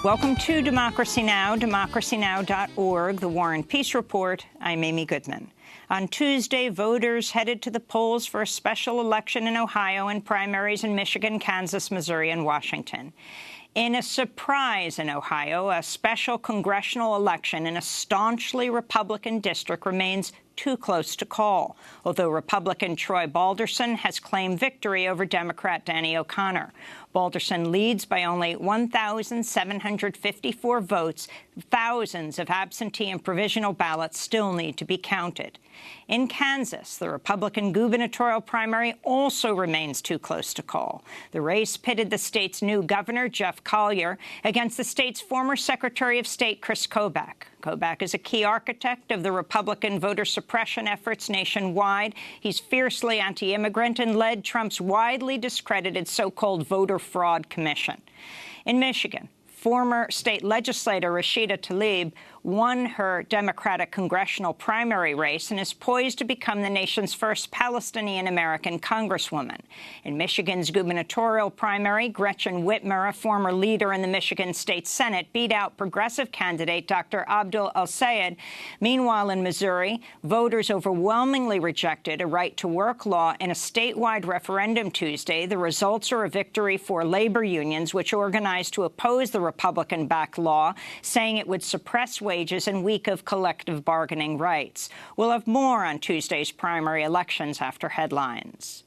Welcome to Democracy Now!, democracynow.org, The War and Peace Report. I'm Amy Goodman. On Tuesday, voters headed to the polls for a special election in Ohio and primaries in Michigan, Kansas, Missouri, and Washington. In a surprise in Ohio, a special congressional election in a staunchly Republican district remains too close to call, although Republican Troy Balderson has claimed victory over Democrat Danny O'Connor. Balderson leads by only 1,754 votes. Thousands of absentee and provisional ballots still need to be counted. In Kansas, the Republican gubernatorial primary also remains too close to call. The race pitted the state's new governor, Jeff Collier, against the state's former Secretary of State, Chris Kobach. Kobach is a key architect of the Republican voter suppression efforts nationwide. He's fiercely anti-immigrant and led Trump's widely discredited so-called voter fraud commission. In Michigan, former state legislator Rashida Tlaib won her Democratic congressional primary race and is poised to become the nation's first Palestinian-American congresswoman. In Michigan's gubernatorial primary, Gretchen Whitmer, a former leader in the Michigan State Senate, beat out progressive candidate Dr. Abdul El-Sayed. Meanwhile, in Missouri, voters overwhelmingly rejected a right-to-work law in a statewide referendum Tuesday. The results are a victory for labor unions, which organized to oppose the Republican-backed law, saying it would suppress wages and weak of collective bargaining rights. We'll have more on Tuesday's primary elections after headlines.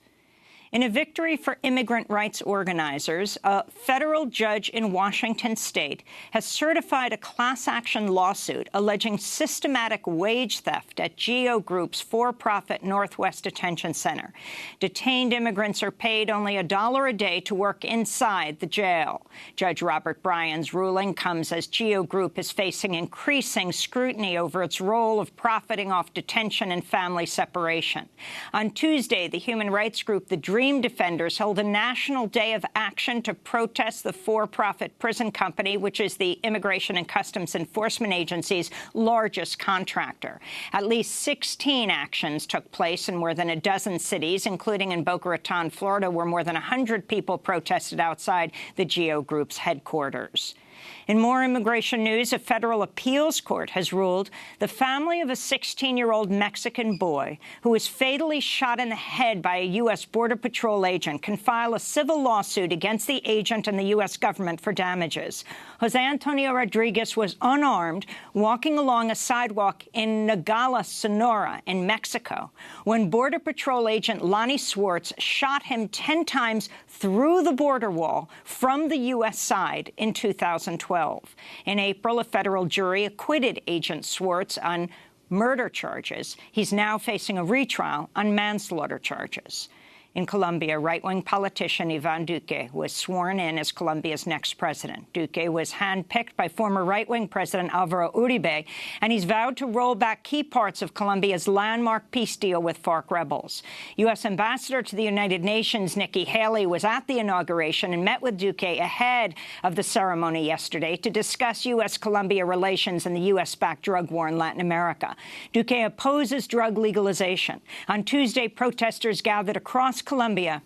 In a victory for immigrant rights organizers, a federal judge in Washington state has certified a class-action lawsuit alleging systematic wage theft at GEO Group's for-profit Northwest Detention Center. Detained immigrants are paid only $1 a day to work inside the jail. Judge Robert Bryan's ruling comes as GEO Group is facing increasing scrutiny over its role of profiting off detention and family separation. On Tuesday, the human rights group The Dream Defenders held a national day of action to protest the for-profit prison company, which is the Immigration and Customs Enforcement Agency's largest contractor. At least 16 actions took place in more than a dozen cities, including in Boca Raton, Florida, where more than 100 people protested outside the GEO Group's headquarters. In more immigration news, a federal appeals court has ruled the family of a 16-year-old Mexican boy who was fatally shot in the head by a U.S. Border Patrol agent can file a civil lawsuit against the agent and the U.S. government for damages. Jose Antonio Rodriguez was unarmed, walking along a sidewalk in Nogales, Sonora, in Mexico, when Border Patrol agent Lonnie Swartz shot him 10 times through the border wall from the U.S. side in 2012. In April, a federal jury acquitted Agent Swartz on murder charges. He's now facing a retrial on manslaughter charges. In Colombia, right-wing politician Iván Duque was sworn in as Colombia's next president. Duque was handpicked by former right-wing President Álvaro Uribe, and he's vowed to roll back key parts of Colombia's landmark peace deal with FARC rebels. U.S. Ambassador to the United Nations Nikki Haley was at the inauguration and met with Duque ahead of the ceremony yesterday to discuss U.S.-Colombia relations and the U.S.-backed drug war in Latin America. Duque opposes drug legalization. On Tuesday, protesters gathered across Colombia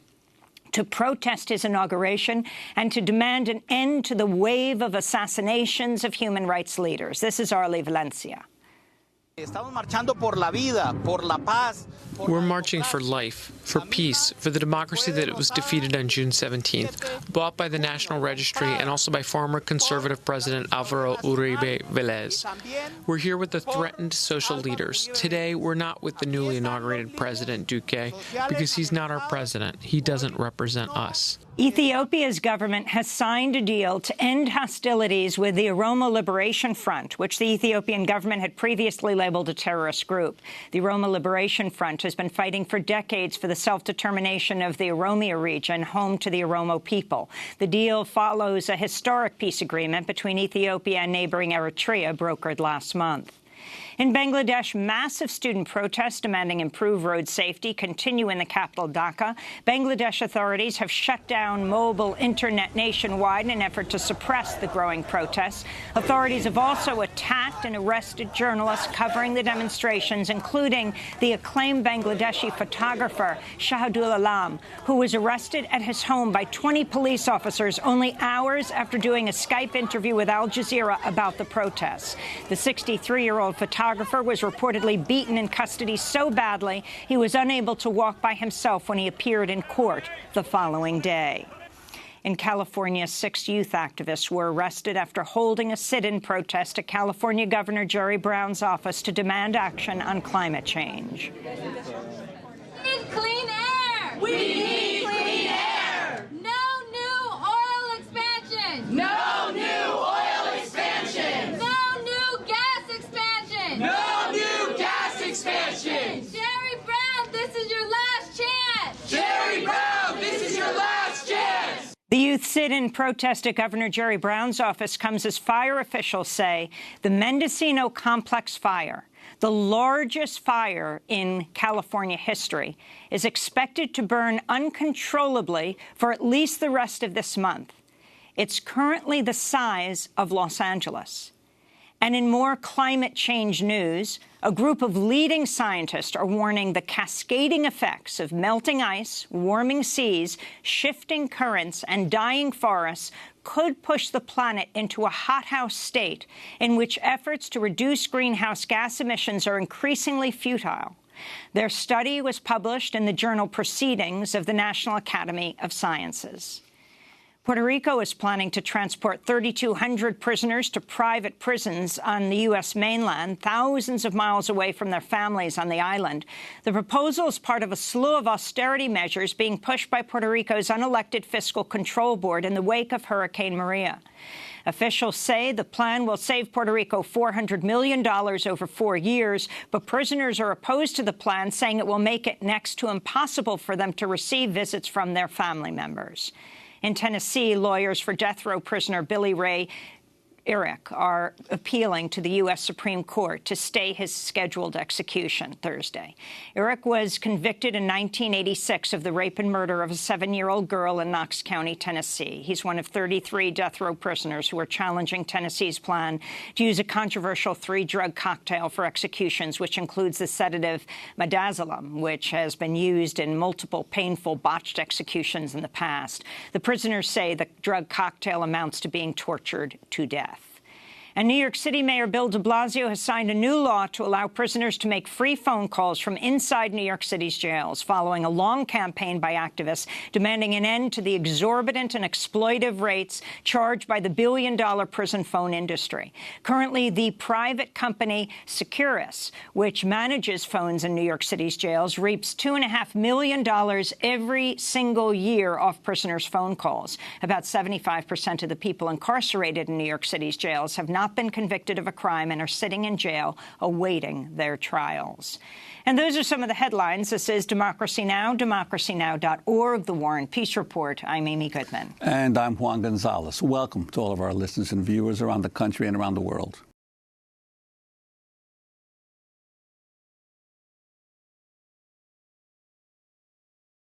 to protest his inauguration and to demand an end to the wave of assassinations of human rights leaders. This is Arlie Valencia. We're marching for life, for peace, for the democracy that was defeated on June 17th, bought by the National Registry and also by former conservative President Álvaro Uribe Vélez. We're here with the threatened social leaders. Today, we're not with the newly inaugurated President Duque because he's not our president. He doesn't represent us. Ethiopia's government has signed a deal to end hostilities with the Oromo Liberation Front, which the Ethiopian government had previously labeled a terrorist group. The Oromo Liberation Front has been fighting for decades for the self-determination of the Oromia region, home to the Oromo people. The deal follows a historic peace agreement between Ethiopia and neighboring Eritrea brokered last month. In Bangladesh, massive student protests demanding improved road safety continue in the capital, Dhaka. Bangladesh authorities have shut down mobile internet nationwide in an effort to suppress the growing protests. Authorities have also attacked and arrested journalists covering the demonstrations, including the acclaimed Bangladeshi photographer Shah Alam, who was arrested at his home by 20 police officers only hours after doing a Skype interview with Al Jazeera about the protests. The 63-year-old photographer was reportedly beaten in custody so badly he was unable to walk by himself when he appeared in court the following day. In California, 6 youth activists were arrested after holding a sit-in protest at California Governor Jerry Brown's office to demand action on climate change. We need clean air! We need clean air! No new oil expansion! No new oil expansion! No new gas expansion! No new gas expansion! Jerry Brown, this is your last chance! Jerry Brown, this is your last chance! The youth sit-in protest at Governor Jerry Brown's office comes as fire officials say the Mendocino Complex fire, the largest fire in California history, is expected to burn uncontrollably for at least the rest of this month. It's currently the size of Los Angeles. And in more climate change news, a group of leading scientists are warning the cascading effects of melting ice, warming seas, shifting currents, and dying forests could push the planet into a hothouse state in which efforts to reduce greenhouse gas emissions are increasingly futile. Their study was published in the journal Proceedings of the National Academy of Sciences. Puerto Rico is planning to transport 3,200 prisoners to private prisons on the U.S. mainland, thousands of miles away from their families on the island. The proposal is part of a slew of austerity measures being pushed by Puerto Rico's unelected Fiscal Control Board in the wake of Hurricane Maria. Officials say the plan will save Puerto Rico $400 million over 4 years, but prisoners are opposed to the plan, saying it will make it next to impossible for them to receive visits from their family members. In Tennessee, lawyers for death row prisoner Billy Ray Eric are appealing to the U.S. Supreme Court to stay his scheduled execution Thursday. Eric was convicted in 1986 of the rape and murder of a 7-year-old girl in Knox County, Tennessee. He's one of 33 death row prisoners who are challenging Tennessee's plan to use a controversial 3-drug cocktail for executions, which includes the sedative midazolam, which has been used in multiple painful, botched executions in the past. The prisoners say the drug cocktail amounts to being tortured to death. And New York City Mayor Bill de Blasio has signed a new law to allow prisoners to make free phone calls from inside New York City's jails, following a long campaign by activists demanding an end to the exorbitant and exploitive rates charged by the billion-dollar prison phone industry. Currently, the private company Securus, which manages phones in New York City's jails, reaps $2.5 million every single year off prisoners' phone calls. About 75% of the people incarcerated in New York City's jails have not been convicted of a crime and are sitting in jail awaiting their trials. And those are some of the headlines. This is Democracy Now!, democracynow.org, The War and Peace Report. I'm Amy Goodman. And I'm Juan Gonzalez. Welcome to all of our listeners and viewers around the country and around the world.